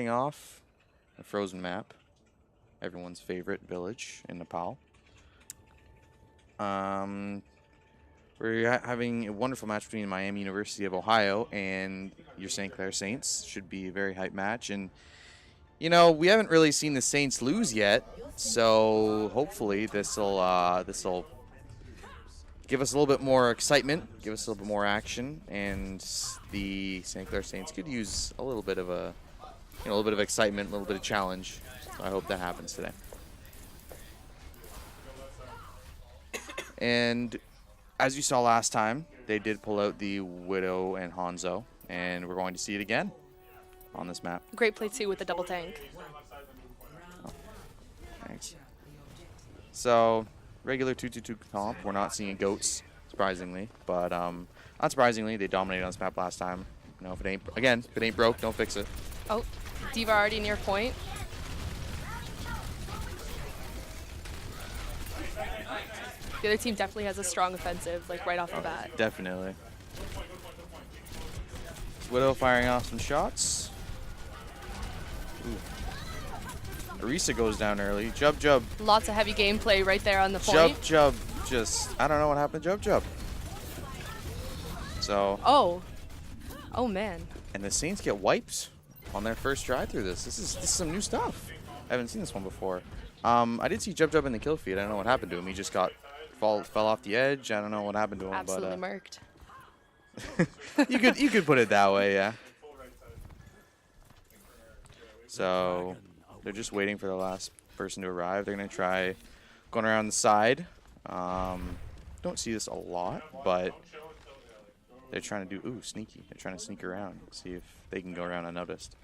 Off a frozen map, everyone's favorite village in Nepal. We're having a wonderful match between Miami University of Ohio and your St. Clair Saints. Should be a very hype match, and you know we haven't really seen the Saints lose yet, so hopefully this'll give us a little bit more excitement, give us a little bit more action, and the St. Clair Saints could use a little bit of a little bit of excitement, a little bit of challenge. So I hope that happens today. And as you saw last time, they did pull out the Widow and Hanzo, and we're going to see it again on this map. Great play too with the double tank. Oh, thanks. So regular 2-2-2 comp. We're not seeing goats, surprisingly, but unsurprisingly, they dominated on this map last time. You know, if it ain't broke, don't fix it. Oh. Diva already near point. The other team definitely has a strong offensive, like right off the bat. Definitely. Widow firing off some shots. Ooh. Arisa goes down early. Jub. Lots of heavy gameplay right there on the point. Jub. Just, I don't know what happened to Jub. So. Oh man. And the Saints get wiped on their first try through this. This is some new stuff. I haven't seen this one before. I did see Jub in the kill feed. I don't know what happened to him. He just fell off the edge. I don't know what happened to him. Absolutely but, murked. you could put it that way, yeah. So they're just waiting for the last person to arrive. They're gonna try going around the side. Don't see this a lot, but they're trying to do sneaky. They're trying to sneak around, see if they can go around unnoticed.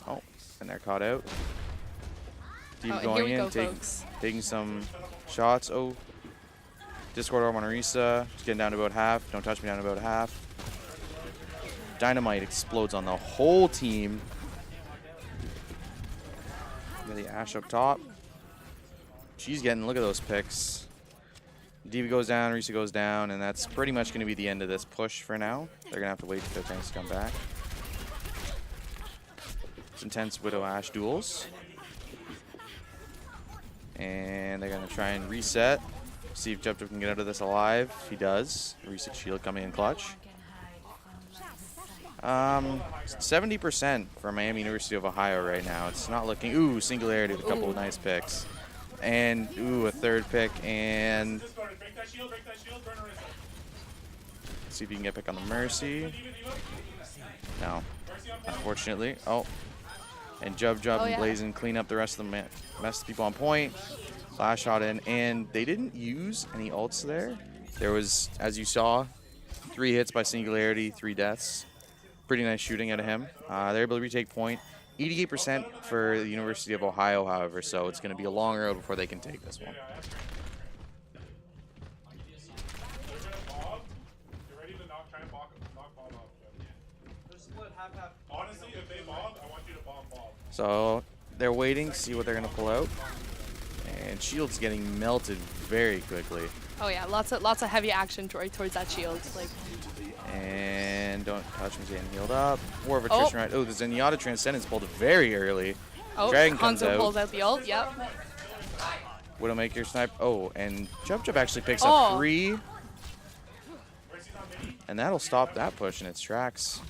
Oh, and they're caught out. Diva going in, taking some shots. Oh, Discord Orb on Arisa. Just getting down to about half. Don't touch me down to about half. Dynamite explodes on the whole team. Got the Ashe up top. She's getting, look at those picks. Diva goes down, Arisa goes down, and that's pretty much going to be the end of this push for now. They're going to have to wait for their tanks to come back. It's intense Widow Ashe duels. And they're going to try and reset. See if Jub can get out of this alive. He does. Reset shield coming in clutch. 70% for Miami University of Ohio right now. It's not looking... Singularity with a couple of nice picks. And, a third pick, and... See if you can get a pick on the Mercy. No, unfortunately. Oh, and Jub and Blazin clean up the rest of the mess people on point. Flash shot in, and they didn't use any ults there. There was, as you saw, 3 hits by Singularity, 3 deaths. Pretty nice shooting out of him. They're able to retake point. 88% for the University of Ohio, however, so it's going to be a long road before they can take this one. So they're waiting to see what they're going to pull out. And Shield's getting melted very quickly. Oh yeah, lots of heavy action towards that shield. And don't touch me, getting healed up. War of attrition, right? Oh, the Zenyatta Transcendence pulled very early. Oh, Dragon comes Hanzo out. pulls out the ult, yep. Widowmaker snipe. Oh, and Jub actually picks up 3. And that'll stop that push in its tracks.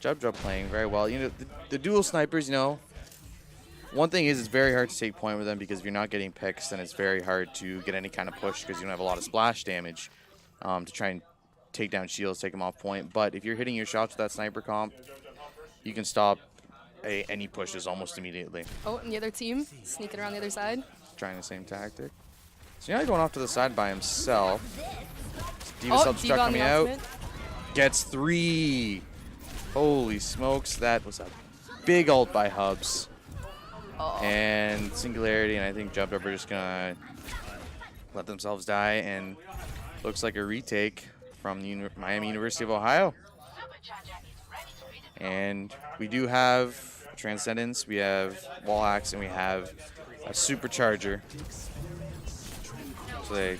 Jub playing very well. You know, the dual snipers, you know, one thing is it's very hard to take point with them because if you're not getting picks, then it's very hard to get any kind of push because you don't have a lot of splash damage to try and take down shields, take them off point. But if you're hitting your shots with that sniper comp, you can stop any pushes almost immediately. Oh, and the other team sneaking around the other side. Trying the same tactic. So now he's going off to the side by himself. Diva self-destruct coming out. Gets 3. Holy smokes, that was a big ult by Hubs. And Singularity, and I think Jub are just gonna let themselves die, and looks like a retake from the Miami University of Ohio. And we do have Transcendence, we have Wall Axe, and we have a Supercharger. So they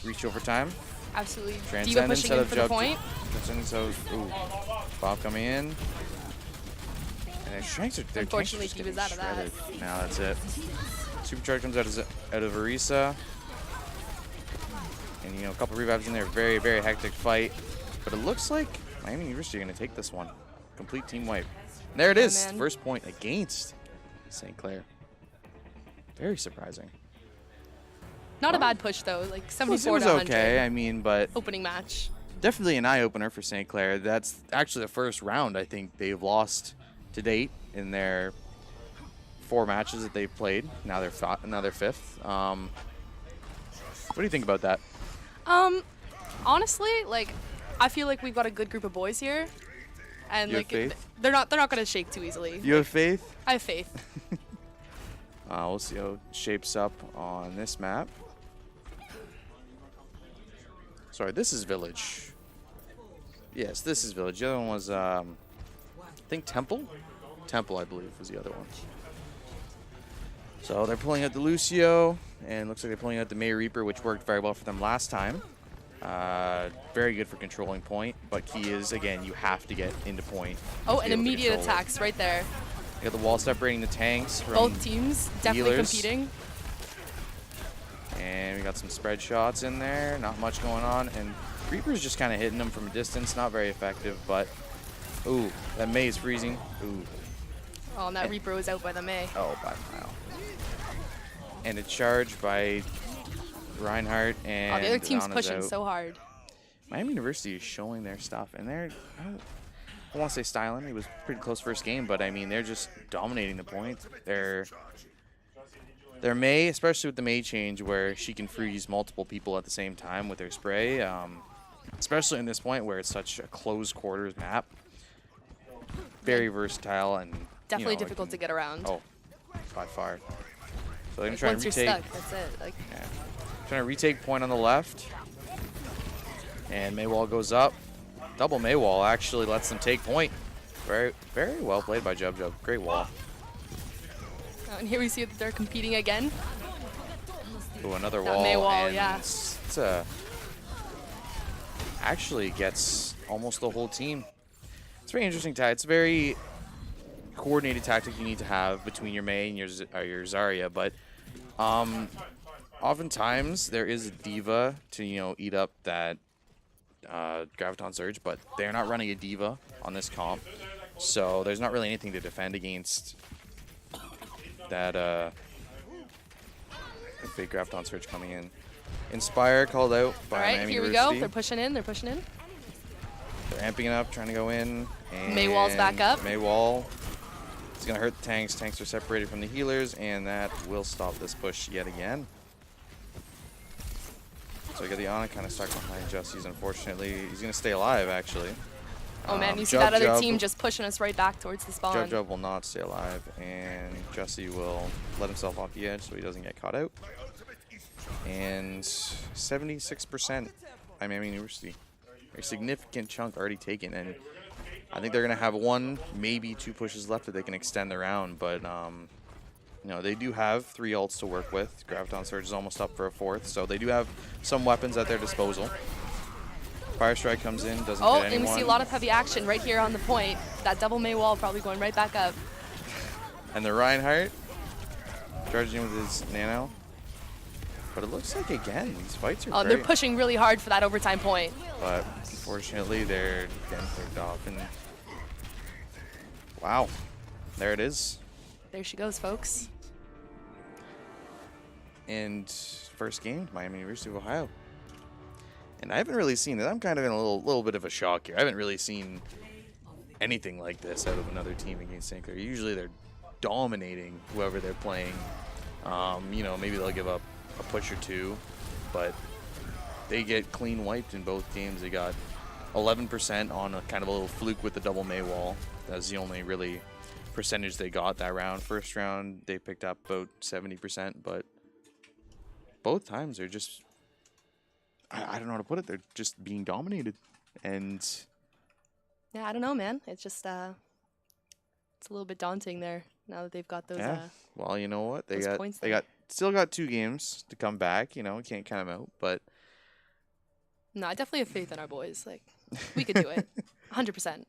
reach overtime. Absolutely. Diva Transcendence pushing in for the point. Transcendence, Bob coming in. And their strengths are Unfortunately, just he was getting out of that. shredded. Now that's it. Supercharge comes out of Arisa. And, you know, a couple revives in there. Very, very hectic fight. But it looks like Miami University are going to take this one. Complete team wipe. And there it is. Man. First point against St. Clair. Very surprising. Not a bad push, though. Like, It 74 was to 100. okay. I mean, but Opening match. definitely an eye-opener for St. Clair. That's actually the first round I think they've lost to date in their 4 matches that they've played. Now they're fifth. What do you think about that? Honestly, like, I feel like we've got a good group of boys here, and You have like faith? they're not gonna shake too easily. You have faith? I have faith. We'll see how it shapes up on this map. Sorry, this is Village. Yes, this is Village. The other one was, I think Temple? Temple, I believe, was the other one. So they're pulling out the Lucio, and looks like they're pulling out the May Reaper, which worked very well for them last time. Very good for controlling point, but key is, again, you have to get into point. Oh, and immediate attacks right there. You got the wall separating the tanks from Both teams definitely healers. competing. And we got some spread shots in there, not much going on. And Reaper's just kind of hitting them from a distance, not very effective, but ooh, that May is freezing. Ooh. Oh, and that Reaper was out by the May. Oh, by a mile. And a charge by Reinhardt, and Oh, the other team's Donna's pushing out. so hard. Miami University is showing their stuff, and they're, I don't want to say styling. It was pretty close first game, but I mean, they're just dominating the point. Their May, especially with the May change where she can freeze multiple people at the same time with her spray, especially in this point where it's such a close quarters map. Very versatile and Definitely you know, difficult to get around. Oh, by far. So they're gonna Like, try and once you're retake. stuck, that's it. Like, Yeah. Trying to retake point on the left. And Maywall goes up. Double Maywall actually lets them take point. Very, very well played by Jub Jub. Great wall. and here we see that they're competing again. Ooh, another That wall. Maywall, and yeah. It's actually gets almost the whole team. It's very interesting. It's a very coordinated tactic you need to have between your May and your Zarya, but oftentimes there is a diva to eat up that Graviton Surge, but they're not running a diva on this comp, so there's not really anything to defend against that big Graviton Surge coming in. Inspire called out by All right, Miami here we University. go. They're pushing in. They're pushing in. They're amping it up, trying to go in. And Maywall's back up. Maywall. It's going to hurt the tanks. Tanks are separated from the healers, and that will stop this push yet again. So we got the Ana kind of stuck behind Jesse's, unfortunately. He's going to stay alive, actually. Oh, man, you see that other team just pushing us right back towards the spawn. Jub will not stay alive, and Jesse will let himself off the edge so he doesn't get caught out. And 76% by Miami University. A significant chunk already taken, and I think they're going to have 1, maybe 2 pushes left that they can extend the round, but they do have 3 ults to work with. Graviton Surge is almost up for a 4th, so they do have some weapons at their disposal. Fire Strike comes in, doesn't hit anyone. And we see a lot of heavy action right here on the point. That double May wall probably going right back up. And the Reinhardt charging with his nano. But it looks like, again, these fights are They're pushing really hard for that overtime point. But unfortunately, they're getting picked off. And wow, there it is. There she goes, folks. And first game, Miami University of Ohio. And I haven't really seen it. I'm kind of in a little bit of a shock here. I haven't really seen anything like this out of another team against St. Clair. Usually they're dominating whoever they're playing. Maybe they'll give up a push or 2, but they get clean wiped in both games. They got 11% on a kind of a little fluke with the double May wall. That's the only really percentage they got that round. First round, they picked up about 70%, but both times they're just, I don't know how to put it, they're just being dominated. And yeah, I don't know, man. It's just, it's a little bit daunting there now that they've got those. yeah, well, you know what? They points still got 2 games to come back. Can't count them out, but No, I definitely have faith in our boys. Like, we could do it. 100%.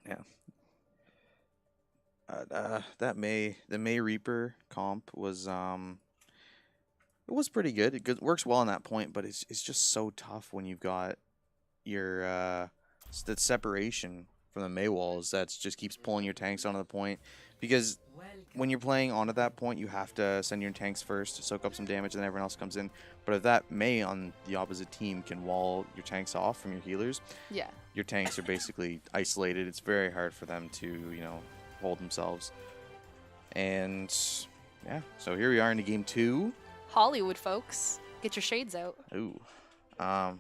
yeah. The May Reaper comp was it was pretty good. It works well on that point, but it's just so tough when you've got your that separation from the May walls that just keeps pulling your tanks onto the point, because when you're playing onto that point, you have to send your tanks first to soak up some damage, and then everyone else comes in. But if that May on the opposite team can wall your tanks off from your healers, yeah, your tanks are basically isolated. It's very hard for them to, you know, hold themselves. And yeah, so here we are into game 2. Hollywood, folks, get your shades out. Ooh, yeah.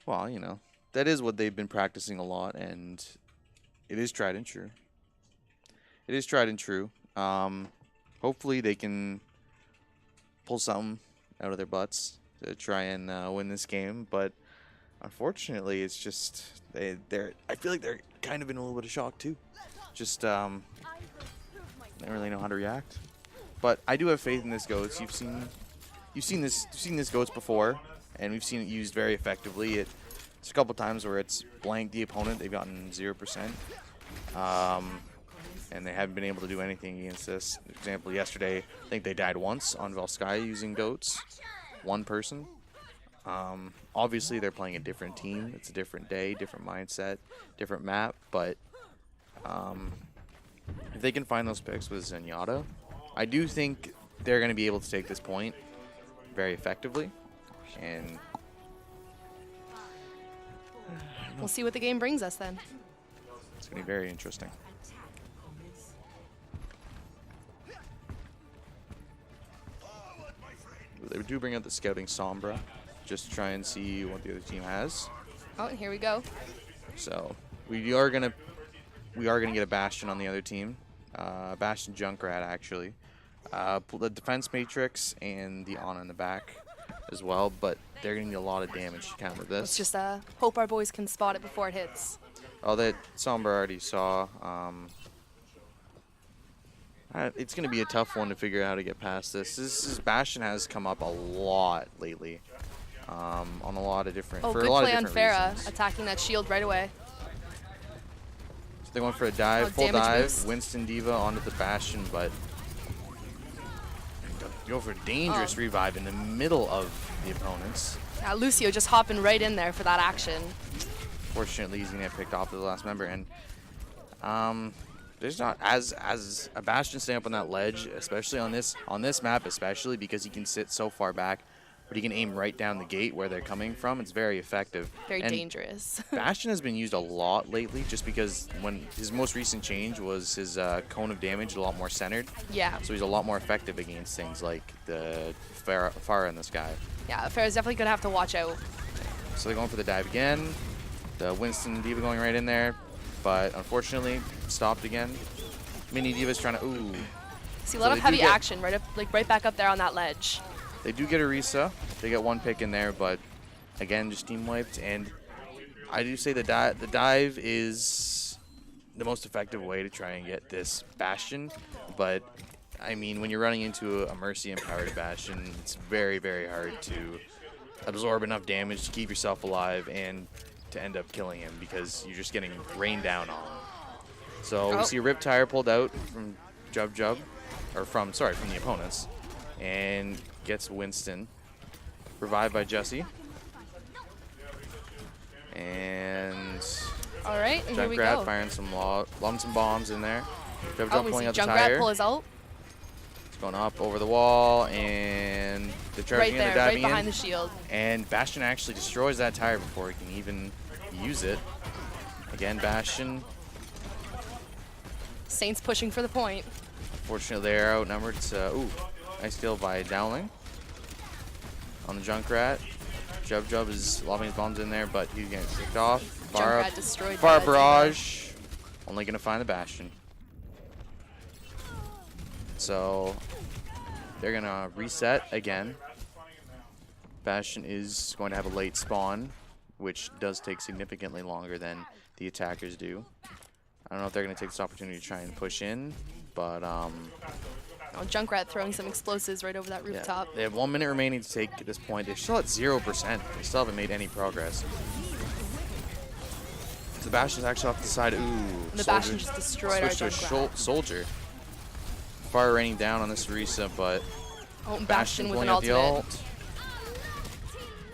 Well, you know, that is what they've been practicing a lot, and it is tried and true. It is tried and true. Hopefully they can pull something out of their butts to try and win this game, but unfortunately, it's just they're. I feel like they're kind of in a little bit of shock too. Just they don't really know how to react. But I do have faith in this Goats. You've seen this Goats before, and we've seen it used very effectively. It's a couple times where it's blanked the opponent. They've gotten 0%. And they haven't been able to do anything against this. For example, yesterday, I think they died once on Valsky using Goats. One person. Obviously, they're playing a different team. It's a different day, different mindset, different map. But if they can find those picks with Zenyatta, I do think they're going to be able to take this point very effectively. And we'll see what the game brings us then. It's going to be very interesting. They do bring out the scouting Sombra, just to try and see what the other team has. Oh, and here we go. So we are gonna get a Bastion on the other team, Bastion Junkrat actually, the defense matrix and the Ana in the back as well. But they're gonna need a lot of damage to counter this. Let's just hope our boys can spot it before it hits. Oh, that Sombra already saw. It's going to be a tough one to figure out how to get past this. This Bastion has come up a lot lately, on a lot of different. Oh, for good a lot play of on different Farah, reasons. attacking that shield right away. So they're going for a dive, Oh, full damage dive. boost. Winston Diva onto the Bastion, but go for a dangerous revive in the middle of the opponents. Lucio just hopping right in there for that action. Fortunately, he's going to get picked off to the last member, and there's not as a Bastion staying up on that ledge, especially on this map, especially because he can sit so far back, but he can aim right down the gate where they're coming from. It's very effective. Very dangerous. Bastion has been used a lot lately, just because when his most recent change was his cone of damage a lot more centered. Yeah. So he's a lot more effective against things like the Farah in the sky. Yeah, Farah's definitely gonna have to watch out. So they're going for the dive again. The Winston Diva going right in there. But unfortunately, stopped again. Mini Diva's trying to, ooh. See a lot of heavy action right back up there on that ledge. They do get a Risa. They get one pick in there, but again, just team wiped. And I do say the dive is the most effective way to try and get this Bastion. But I mean, when you're running into a Mercy empowered Bastion, it's very, very hard to absorb enough damage to keep yourself alive and to end up killing him, because you're just getting rained down on him. So we see a Rip Tire pulled out from or from the opponents, and gets Winston revived by Jesse. And all right, and here we go. Junkrat firing some bombs in there. We pulling see out the Junkrat tire. pull his ult. It's going up over the wall, and they're charging in, they're diving right behind in. the shield. And Bastion actually destroys that tire before he can even use it. Again, Bastion. Saints pushing for the point. Unfortunately, they're outnumbered. It's, ooh, nice steal by Dowling on the Junkrat. Jub is lobbing his bombs in there, but he's getting kicked off. Junkrat destroyed. Far barrage. Only going to find the Bastion. So they're going to reset again. Bastion is going to have a late spawn, which does take significantly longer than the attackers do. I don't know if they're going to take this opportunity to try and push in, but Junkrat throwing some explosives right over that rooftop. Yeah, they have 1 minute remaining to take at this point. They're still at 0%. They still haven't made any progress. So Bastion's actually off the side. Ooh. And the Bastion just destroyed our Switch to a Junkrat. soldier. Fire raining down on this Orisa, but Oh, Bastion with pulling an out the ultimate. ult.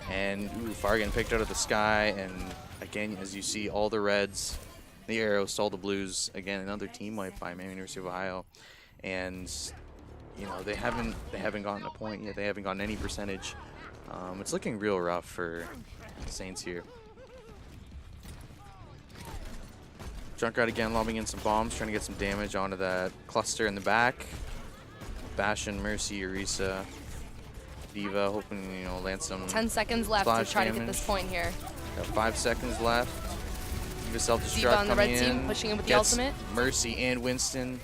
And ooh, fire getting picked out of the sky. And again, as you see, all the reds, the arrows, stall the blues. Again, another team wipe by Miami University of Ohio. And you know, they haven't gotten a point yet. They haven't gotten any percentage. It's looking real rough for the Saints here. Junkrat again lobbing in some bombs, trying to get some damage onto that cluster in the back. Bastion, Mercy, Orisa, Diva, hoping, you know, land some 10 seconds left to splash try to damage. get this point here. Got 5 seconds left. Diva self-destruct Diva on the coming red team, in. pushing in with the Gets ultimate. Mercy and Winston.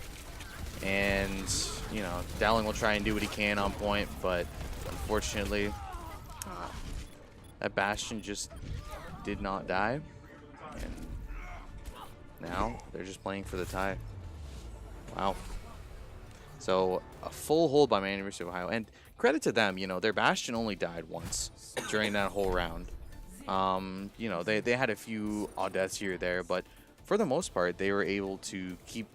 And, you know, Dowling will try and do what he can on point, but unfortunately, that Bastion just did not die. And now they're just playing for the tie. Wow. So a full hold by Miami University of Ohio. And credit to them, you know, their Bastion only died once during that whole round. You know, they had a few odd deaths here or there, but for the most part, they were able to keep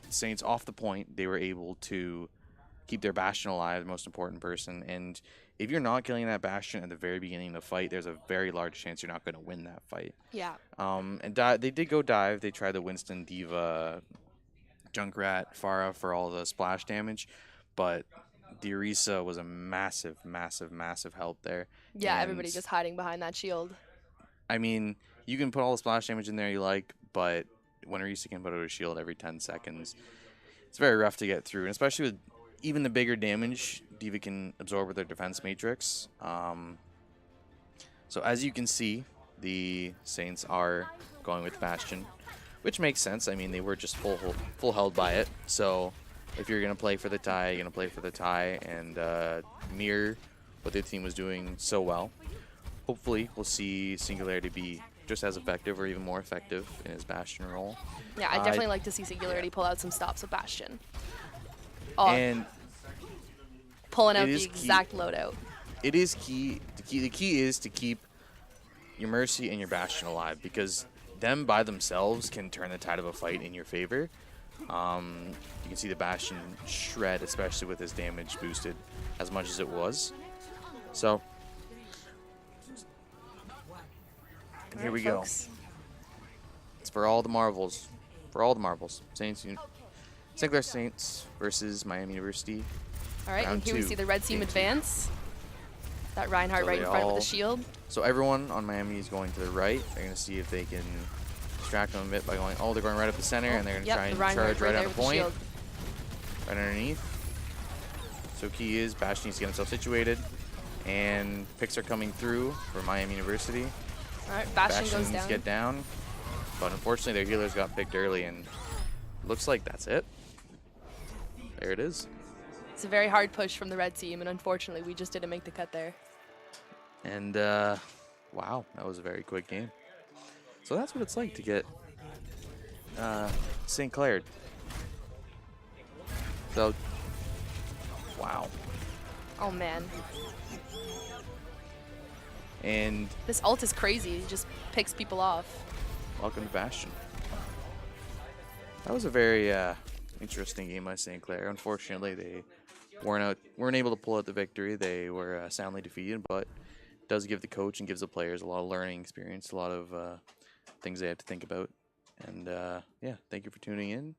Saints off the point. They were able to keep their Bastion alive, the most important person. And if you're not killing that Bastion at the very beginning of the fight, there's a very large chance you're not going to win that fight. Yeah. And they did go dive. They tried the Winston, Diva, Junkrat, Pharah for all the splash damage, but the Orisa was a massive, massive, massive help there. Yeah, And everybody just hiding behind that shield. I mean, you can put all the splash damage in there you like, but when Orisa can put out a shield every 10 seconds, it's very rough to get through, and especially with even the bigger damage Diva can absorb with their defense matrix. So as you can see, the Saints are going with Bastion, which makes sense. I mean, they were just full held by it. So if you're going to play for the tie, you're going to play for the tie and mirror what their team was doing so well. Hopefully, we'll see Singularity be just as effective or even more effective in his Bastion role. Yeah, I'd definitely like to see Singularity pull out some stops with Bastion. Oh, And pulling out it the is exact loadout. it is key. The key is to keep your Mercy and your Bastion alive, because them by themselves can turn the tide of a fight in your favor. You can see the Bastion shred, especially with his damage boosted as much as it was. So here we go. It's for all the marbles. For all the marbles. Saints, St. Clair Saints versus Miami University. All right, and Round here we two. see the red team Game two. advance. That Reinhardt So right in they front with all- the shield. So everyone on Miami is going to the right. They're going to see if they can distract them a bit by going, oh, they're going right up the center, and they're going to Yep, try the and Reinhardt charge right there on the with the point, shield. right underneath. So key is Bastion needs to get himself situated, and picks are coming through for Miami University. All right, Bastion Bastion goes needs down. to get down, but unfortunately their healers got picked early, and looks like that's it. There it is. It's a very hard push from the red team, and unfortunately, we just didn't make the cut there. And wow, that was a very quick game. So that's what it's like to get St. Clair. So, wow. Oh man, And this ult is crazy. It just picks people off. welcome to Bastion. That was a very interesting game by St. Clair. Unfortunately, they weren't able to pull out the victory. They were soundly defeated, but it does give the coach and gives the players a lot of learning experience, a lot of things they have to think about. And yeah, thank you for tuning in.